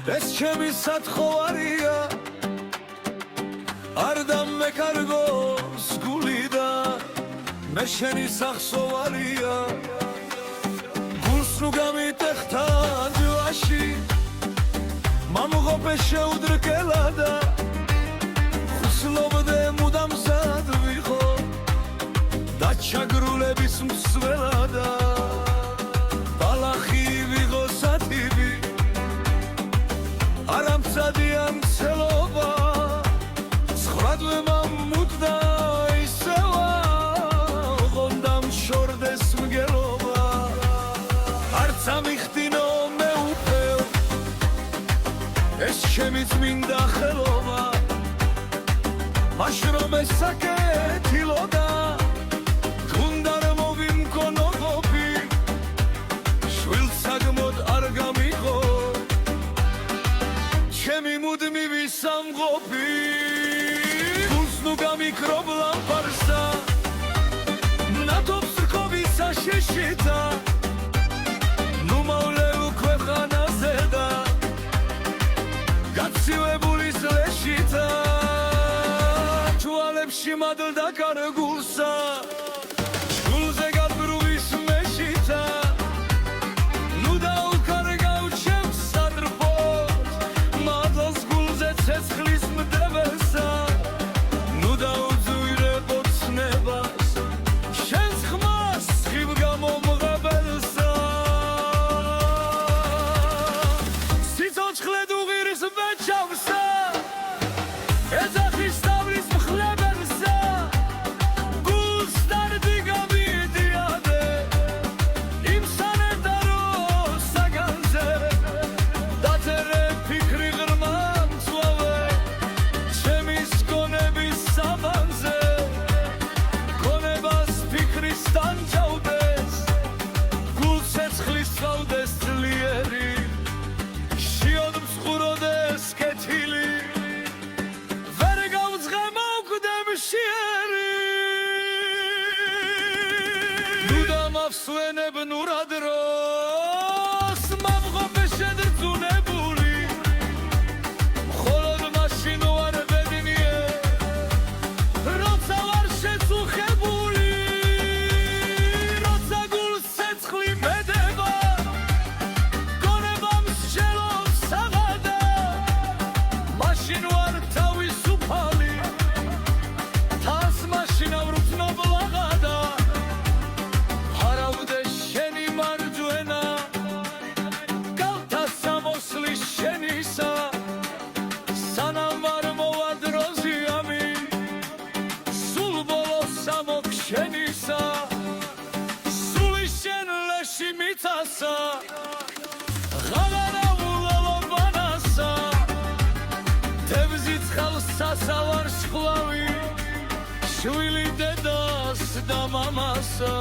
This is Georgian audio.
ეს ჩემი სათხოვარია არ დამეკარგოს გულიდან მე შენი სახსოვარია გულს ნუ გამიტეხთა ჯვაში მამღობე შეუდრკელა და ხსლობდე მუდამ სად ვიყო და ჩაგრულების მსველა და ბალახი ვიღო სათიბი არამცადიან ცელობა ცხრადვე მამუდდა ისევა ოღონდამ შორდეს მგელობა არც ამიხდინო მე უფეო ეს ჩემი წმინდა ხელობა მაშინ რომ ესაკეთილოდა თუნდა რომ მოვიმკონო ყოფი შვილს საგმოდ არ გამიღო ჩემი მუდმივი სამყოფი გულს ნუ გამიქრობ ლამპარსა ნათობს რქობისა შეშითა ნუ მოვლე უკვე ხანაზე და გაცივებული სლეშითა ჩუალებში მადლდა კარგულსა შულზე გადბრუვის მეშითა ნუ დაუკარგავ ჩემს სატრფოს მადლს გულზე ცეცხლის მდებელსა ნუ დაუძვირებო ცნებას შენს ხმას ხიბ გამომღებელსა სიცოცხლე დუღირს მეჩავსა ეძახის თავის მხლებელსა გულს დარდი გამიდიადე იმ სანედარო საგანზე დაწერე ფიქრი ღრმა მწვავე ჩემის გონების საბანზე გონებას ფიქრის დანჯავდეს გულს ცეცხლის წავდეს ძლიერი შიოდ მსხუროდეს კეთილი სვენებ ნურადროს მამღობე შედრწუნებული მხოლოდ მაშინ ვარ ბედნიე როცა ვარ შეწუხებული როცა გულს ცეცხლი მედება გონებამ სჯელობს საღადა მაშინ ვარ თავისუფალი თავს მაშინ ავრუცნობ ლაღადა სანამ არ მოვადრო ზიამი სულ ბოლოს ამოგშენისა სული შენ ლეში მიწასა ღაღარა ულალობანასა თევზი ცხალს სასავარ შხლავი შვილი დედას და მამასა